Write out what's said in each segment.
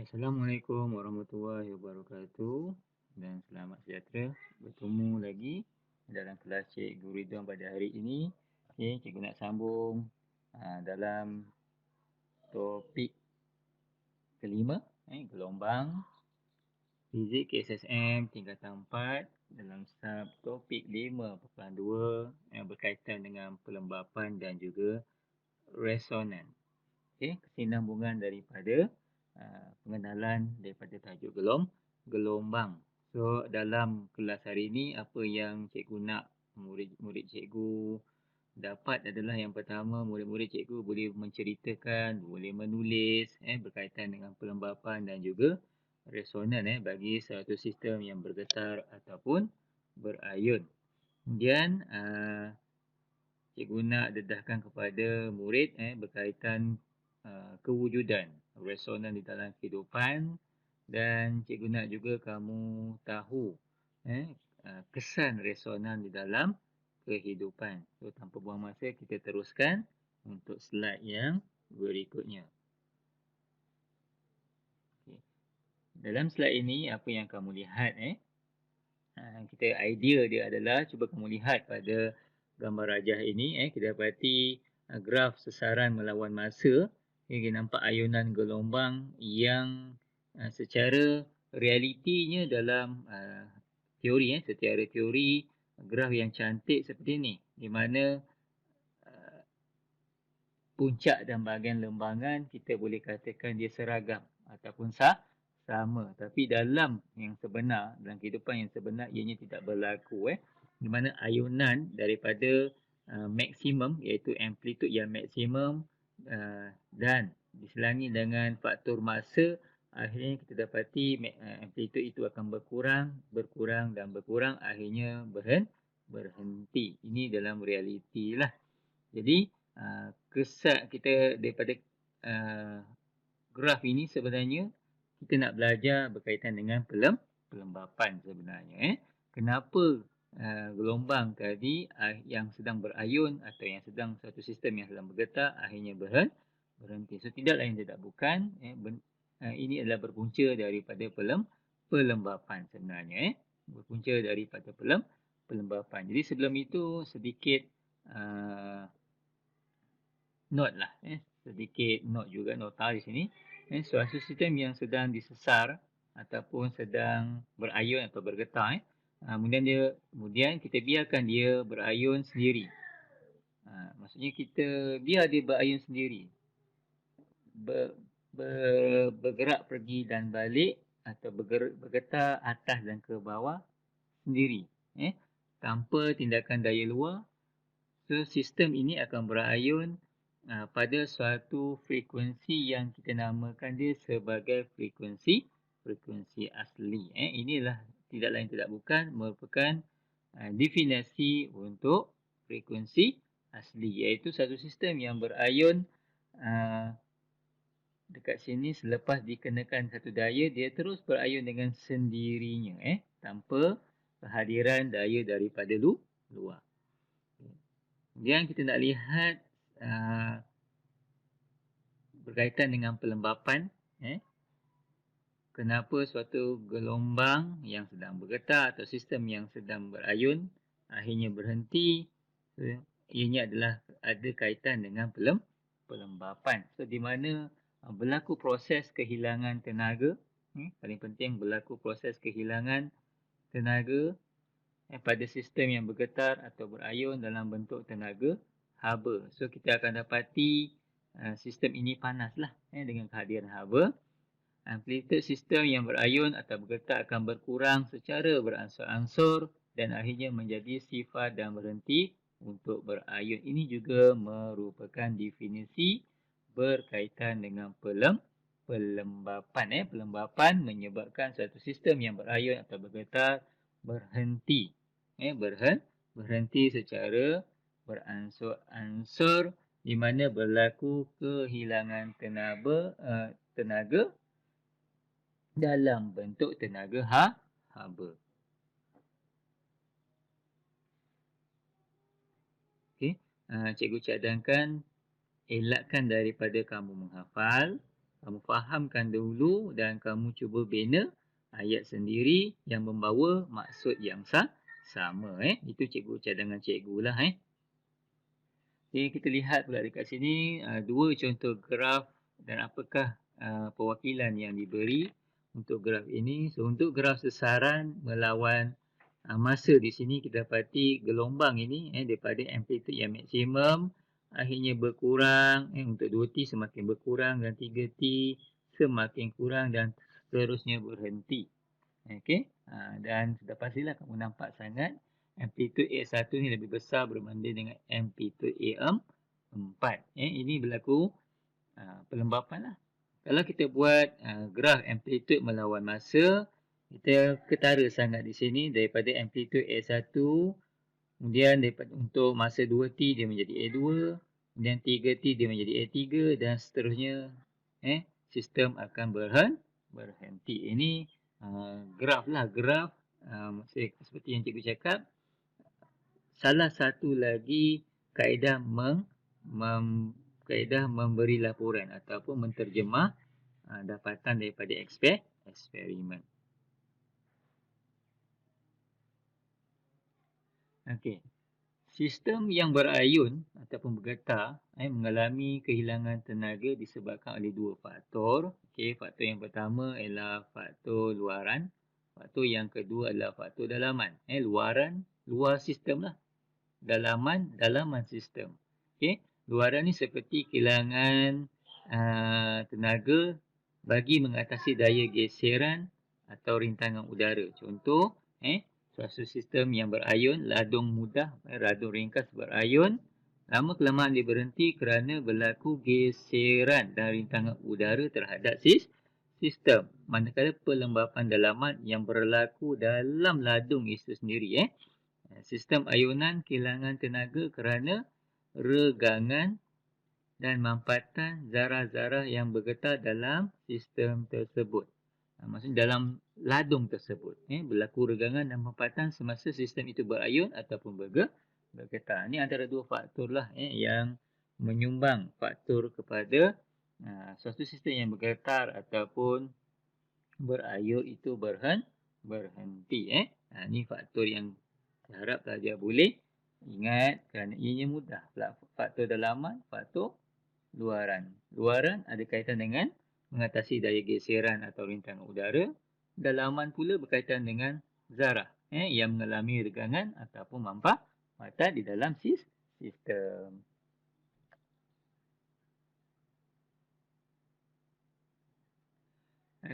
Assalamualaikum warahmatullahi wabarakatuh dan selamat sejahtera bertemu lagi dalam kelas Cikgu Ridwan pada hari ini. Okay, cikgu nak sambung dalam topik kelima, gelombang fizik KSSM tingkatan 4 dalam subtopik 5.2 yang berkaitan dengan pelembapan dan juga resonan. Okay, kesinambungan daripada pengenalan daripada tajuk gelombang. So dalam kelas hari ini apa yang cikgu nak murid-murid cikgu dapat adalah yang pertama, murid-murid cikgu boleh menceritakan, boleh menulis berkaitan dengan pelembapan dan juga resonan bagi satu sistem yang bergetar ataupun berayun. Kemudian cikgu nak dedahkan kepada murid berkaitan kewujudan resonan di dalam kehidupan, dan cikgu nak juga kamu tahu kesan resonan di dalam kehidupan. So tanpa buang masa, kita teruskan untuk slide yang berikutnya. Okay. Dalam slide ini apa yang kamu lihat kita idea dia adalah cuba kamu lihat pada gambar rajah ini kita dapati graf sesaran melawan masa. Kita nampak ayunan gelombang yang secara realitinya dalam teori secara teori graf yang cantik seperti ini, di mana puncak dan bahagian lembangan kita boleh katakan dia seragam ataupun sama, tapi dalam yang sebenar, dalam kehidupan yang sebenar, ianya tidak berlaku di mana ayunan daripada maksimum, iaitu amplitude yang maksimum dan diselangi dengan faktor masa, akhirnya kita dapati amplitude itu akan berkurang dan berkurang, akhirnya berhenti. Ini dalam realiti lah. Jadi kesan kita daripada graf ini sebenarnya kita nak belajar berkaitan dengan pelembapan sebenarnya. Kenapa gelombang tadi yang sedang berayun atau yang sedang satu sistem yang sedang bergetar akhirnya berhenti. So tidak lain tidak bukan ini adalah berpunca daripada pelembapan sebenarnya. Berpunca daripada pelembapan. Jadi sebelum itu sedikit note lah, sedikit note juga, nota di sini. Suatu sistem yang sedang disesar ataupun sedang berayun atau bergetar, kemudian kita biarkan dia berayun sendiri. Maksudnya kita biar dia berayun sendiri, bergerak pergi dan balik atau bergetar atas dan ke bawah sendiri, tanpa tindakan daya luar. So sistem ini akan berayun pada suatu frekuensi yang kita namakan dia sebagai frekuensi asli. Inilah tidak lain tidak bukan merupakan definisi untuk frekuensi asli, iaitu satu sistem yang berayun dekat sini selepas dikenakan satu daya, dia terus berayun dengan sendirinya tanpa kehadiran daya daripada luar. Kemudian kita nak lihat berkaitan dengan pelembapan. Kenapa suatu gelombang yang sedang bergetar atau sistem yang sedang berayun akhirnya berhenti. So, ianya adalah ada kaitan dengan pelembapan. So di mana berlaku proses kehilangan tenaga. Paling penting berlaku proses kehilangan tenaga pada sistem yang bergetar atau berayun dalam bentuk tenaga haba. So kita akan dapati sistem ini panaslah dengan kehadiran haba. Amplitude sistem yang berayun atau bergetar akan berkurang secara beransur-ansur dan akhirnya menjadi sifar dan berhenti untuk berayun. Ini juga merupakan definisi berkaitan dengan pelembapan. Pelembapan menyebabkan satu sistem yang berayun atau bergetar berhenti. Berhenti secara beransur-ansur, di mana berlaku kehilangan tenaga dalam bentuk tenaga haba. Okey, cikgu cadangkan elakkan daripada kamu menghafal kamu fahamkan dahulu dan kamu cuba bina ayat sendiri yang membawa maksud yang sama. Itu cikgu cadangan cikgu lah. Okay, kita lihat pula dekat sini dua contoh graf dan apakah perwakilan yang diberi untuk graf ini. So, untuk graf sesaran melawan masa di sini kita dapati gelombang ini daripada amplitude yang maksimum akhirnya berkurang untuk 2T semakin berkurang dan 3T semakin kurang dan seterusnya berhenti. Okey. Dan sudah pastilah kamu nampak sangat amplitude A1 ni lebih besar berbanding dengan amplitude A4. Ini berlaku pelembapan lah. Kalau kita buat graf amplitude melawan masa, kita ketara sangat di sini daripada amplitude A1, kemudian daripada untuk masa 2T dia menjadi A2, kemudian 3T dia menjadi A3 dan seterusnya sistem akan berhenti. Ini graf lah, graf seperti yang cikgu cakap, salah satu lagi kaedah kaedah memberi laporan ataupun menterjemah dapatan daripada eksperimen. Okey. Sistem yang berayun ataupun bergetar mengalami kehilangan tenaga disebabkan oleh dua faktor. Okey, faktor yang pertama ialah faktor luaran. Faktor yang kedua adalah faktor dalaman. Luaran, luar sistem lah. Dalaman sistem. Okey, luaran ni seperti kehilangan tenaga bagi mengatasi daya geseran atau rintangan udara. Contoh, suatu sistem yang berayun, ladung mudah, ladung ringkas berayun, lama kelamaan dia berhenti kerana berlaku geseran dan rintangan udara terhadap sistem. Manakala pelembapan dalaman yang berlaku dalam ladung itu sendiri. Sistem ayunan kehilangan tenaga kerana regangan dan mampatan zarah-zarah yang bergetar dalam sistem tersebut. Maksudnya dalam ladung tersebut. Berlaku regangan dan mampatan semasa sistem itu berayun ataupun bergetar. Ini antara dua faktor lah yang menyumbang faktor kepada suatu sistem yang bergetar ataupun berayun itu berhenti. Ini faktor yang saya harap pelajar boleh ingat kerana ianya mudah. Faktor dalaman, faktor luaran. Luaran ada kaitan dengan mengatasi daya geseran atau rintangan udara. Dalaman pula berkaitan dengan zarah yang mengalami regangan ataupun mampatan di dalam sistem.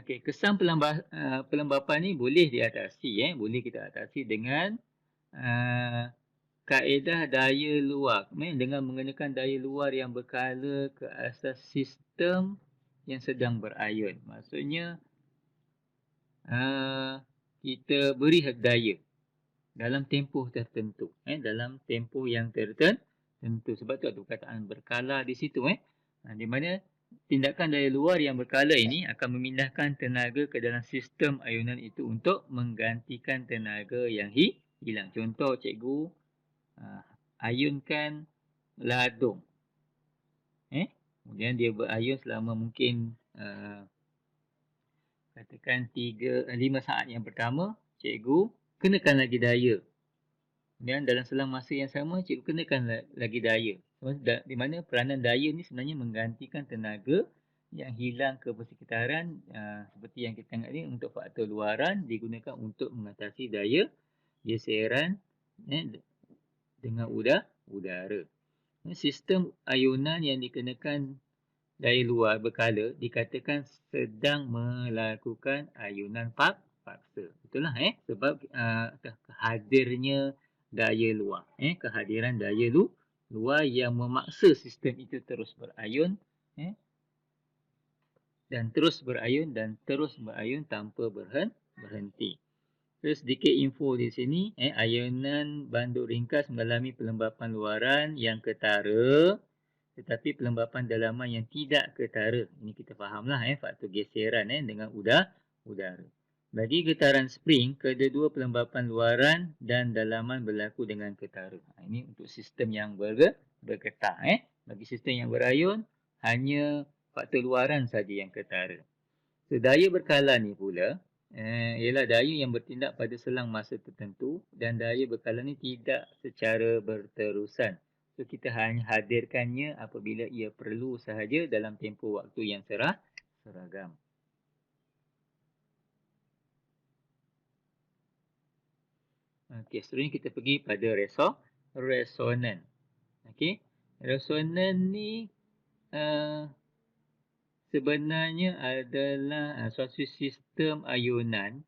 Okey, kesan pelembapan ni boleh diatasi. Boleh kita atasi dengan kaedah daya luar. Dengan menggunakan daya luar yang berkala ke asas sistem yang sedang berayun. Maksudnya kita beri daya dalam tempoh tertentu. Dalam tempoh yang tertentu. Sebab tu ada perkataan berkala di situ. Di mana tindakan daya luar yang berkala ini akan memindahkan tenaga ke dalam sistem ayunan itu untuk menggantikan tenaga yang hilang. Contoh, cikgu ayunkan ladung. Kemudian dia berayun selama mungkin katakan 5 saat yang pertama, cikgu kenakan lagi daya. Dan dalam selang masa yang sama, cikgu kenakan lagi daya. Di mana peranan daya ni sebenarnya menggantikan tenaga yang hilang ke persekitaran seperti yang kita tengok ni untuk faktor luaran digunakan untuk mengatasi daya geseran dengan udara. Sistem ayunan yang dikenakan daya luar berkala dikatakan sedang melakukan ayunan paksa. Itulah sebab hadirnya daya luar. Kehadiran daya luar yang memaksa sistem itu terus berayun dan terus berayun tanpa berhenti. Terus sedikit info di sini, ayunan banduk ringkas mengalami pelembapan luaran yang ketara tetapi pelembapan dalaman yang tidak ketara. Ini kita fahamlah faktor geseran dengan udara. Bagi getaran spring, kedua-dua pelembapan luaran dan dalaman berlaku dengan ketara. Ini untuk sistem yang bergetar. Bagi sistem yang berayun, hanya faktor luaran saja yang ketara. So, daya berkala ni pula ialah daya yang bertindak pada selang masa tertentu dan daya berkala ni tidak secara berterusan. So, kita hanya hadirkannya apabila ia perlu sahaja dalam tempoh waktu yang seragam. Okey, seterusnya kita pergi pada resonan. Okey, resonan ni sebenarnya adalah suatu sistem ayunan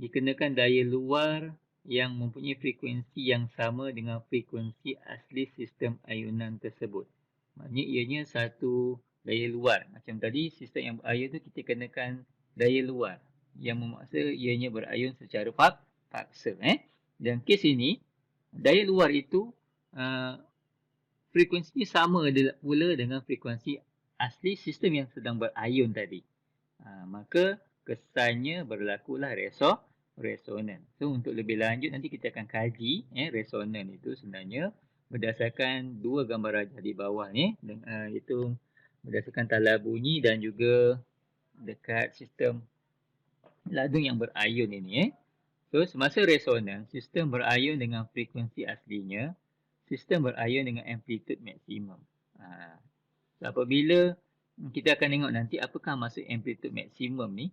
dikenakan daya luar yang mempunyai frekuensi yang sama dengan frekuensi asli sistem ayunan tersebut. Maknanya ianya satu daya luar. Macam tadi sistem yang berayun tu kita kenakan daya luar yang memaksa ianya berayun secara paksa. Dan kes ini daya luar itu frekuensinya sama pula dengan frekuensi asli sistem yang sedang berayun tadi. Maka kesannya berlakulah resonan. So untuk lebih lanjut nanti kita akan kaji resonan itu sebenarnya berdasarkan dua gambar rajah di bawah ni, iaitu berdasarkan tala bunyi dan juga dekat sistem ladung yang berayun ini. So semasa resonan, sistem berayun dengan frekuensi aslinya, sistem berayun dengan amplitude maksimum. So, apabila kita akan tengok nanti apakah maksud amplitude maksimum ni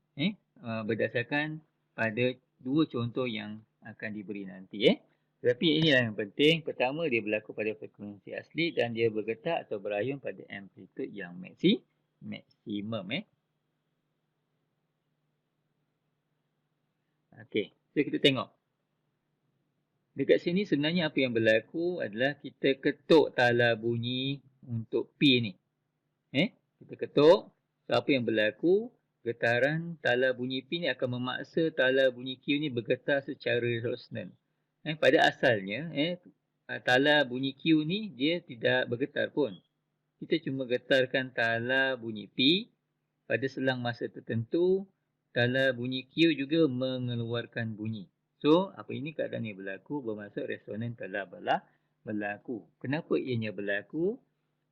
berdasarkan pada dua contoh yang akan diberi nanti. Tetapi inilah yang penting. Pertama, dia berlaku pada frekuensi asli dan dia bergetar atau berayun pada amplitude yang maksimum. Okey, so kita tengok. Dekat sini sebenarnya apa yang berlaku adalah kita ketuk tala bunyi untuk P ni. Kita ketuk. So, apa yang berlaku? Getaran tala bunyi P ni akan memaksa tala bunyi Q ni bergetar secara resonan. Pada asalnya, tala bunyi Q ni dia tidak bergetar pun. Kita cuma getarkan tala bunyi P. Pada selang masa tertentu, tala bunyi Q juga mengeluarkan bunyi. So, apa ini keadaan yang berlaku bermaksud resonan telah berlaku. Kenapa ianya berlaku?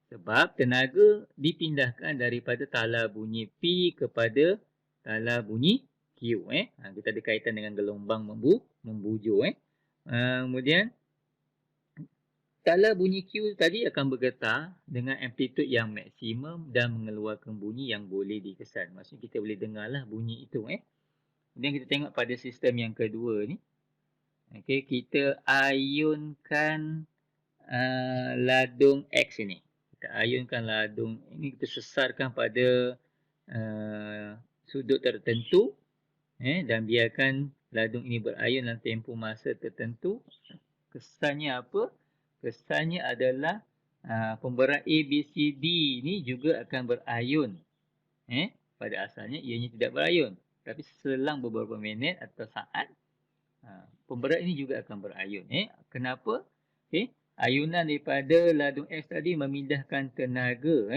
Sebab tenaga dipindahkan daripada tala bunyi P kepada tala bunyi Q. Kita ada kaitan dengan gelombang membujur. Kemudian, tala bunyi Q tadi akan bergetar dengan amplitude yang maksimum dan mengeluarkan bunyi yang boleh dikesan. Maksudnya kita boleh dengarlah bunyi itu. Kemudian kita tengok pada sistem yang kedua ni. Okey, kita ayunkan ladung X ini. Kita ayunkan ladung ini, kita sesarkan pada sudut tertentu dan biarkan ladung ini berayun dalam tempoh masa tertentu. Kesannya apa? Kesannya adalah pemberat A, B, C, D ini juga akan berayun. Pada asalnya ianya tidak berayun. Tapi selang beberapa minit atau saat, pemberat ini juga akan berayun. Kenapa? Ayunan daripada ladung X tadi memindahkan tenaga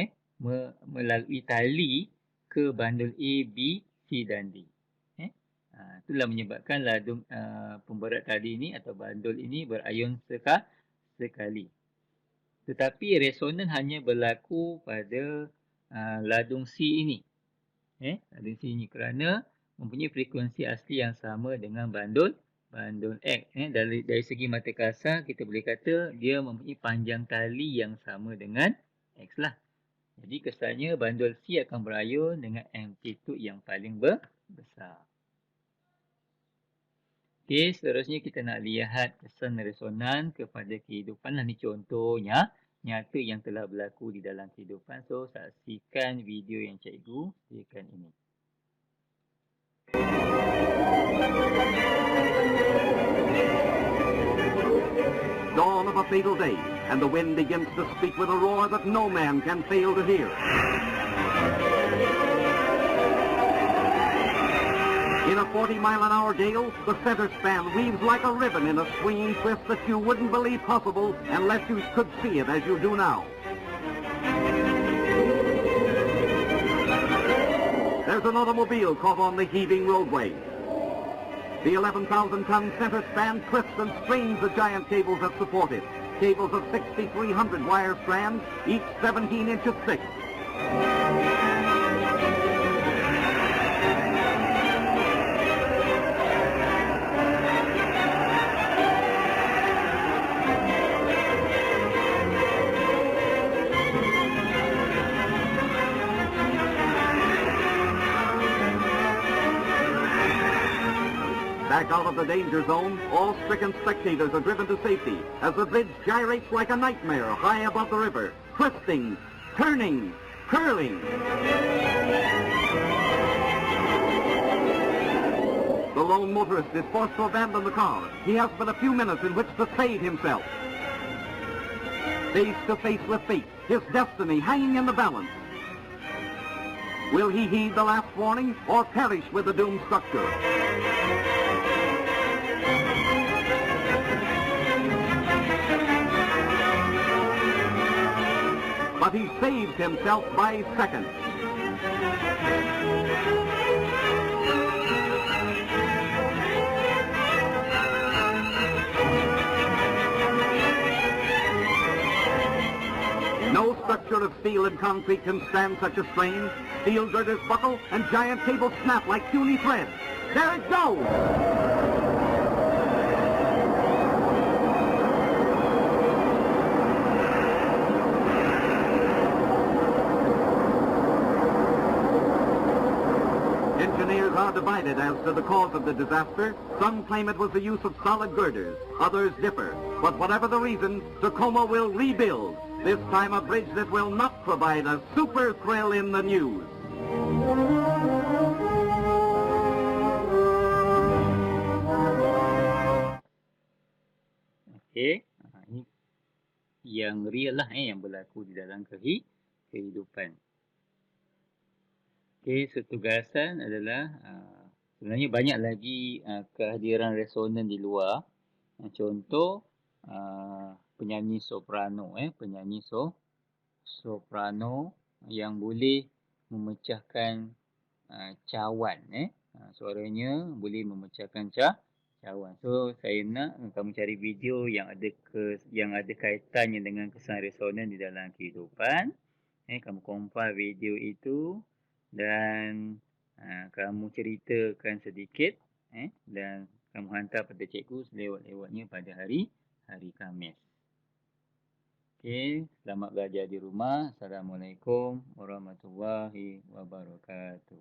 melalui tali ke bandul A, B, C dan D. Itulah menyebabkan ladung pemberat tadi ini atau bandul ini berayun sekali. Tetapi resonan hanya berlaku pada ladung C ini. Ladung C ini kerana mempunyai frekuensi asli yang sama dengan bandul X. Dari segi mata kasar, kita boleh kata dia mempunyai panjang tali yang sama dengan X lah. Jadi kesannya bandul C akan berayun dengan amplitude yang paling besar. Okey, seterusnya kita nak lihat kesan resonan kepada kehidupan. Ini contohnya nyata yang telah berlaku di dalam kehidupan. So, saksikan video yang cikgu sediakan ini. Dawn of a fatal day, and the wind begins to speak with a roar that no man can fail to hear. In a 40-mile-an-hour gale, the center span weaves like a ribbon in a swinging twist that you wouldn't believe possible unless you could see it as you do now. There's an automobile caught on the heaving roadway. The 11,000-ton center span twists and strains the giant cables that support it. Cables of 6,300 wire strands, each 17 inches thick. Back out of the danger zone, all stricken spectators are driven to safety as the bridge gyrates like a nightmare high above the river, twisting, turning, curling. The lone motorist is forced to abandon the car. He has but a few minutes in which to save himself. Face to face with fate, his destiny hanging in the balance. Will he heed the last warning or perish with the doomed structure? But he saves himself by seconds. No structure of steel and concrete can stand such a strain. Steel girders buckle and giant cables snap like puny thread. There it goes! Engineers are divided as to the cause of the disaster. Some claim it was the use of solid girders. Others differ. But whatever the reason, Tacoma will rebuild. This time a bridge that will not provide a super thrill in the news. Okey, ini yang real lah yang berlaku di dalam kehidupan. Okey, setugasan adalah sebenarnya banyak lagi kehadiran resonan di luar. Contoh penyanyi soprano, penyanyi soprano yang boleh memecahkan cawan, suaranya boleh memecahkan cawan. So saya nak kamu cari video yang ada kaitannya dengan kesan resonan di dalam kehidupan. Kamu compile video itu dan kamu ceritakan sedikit dan kamu hantar pada cikgu selewat-lewatnya pada hari Khamis. Okey, selamat belajar di rumah. Assalamualaikum warahmatullahi wabarakatuh.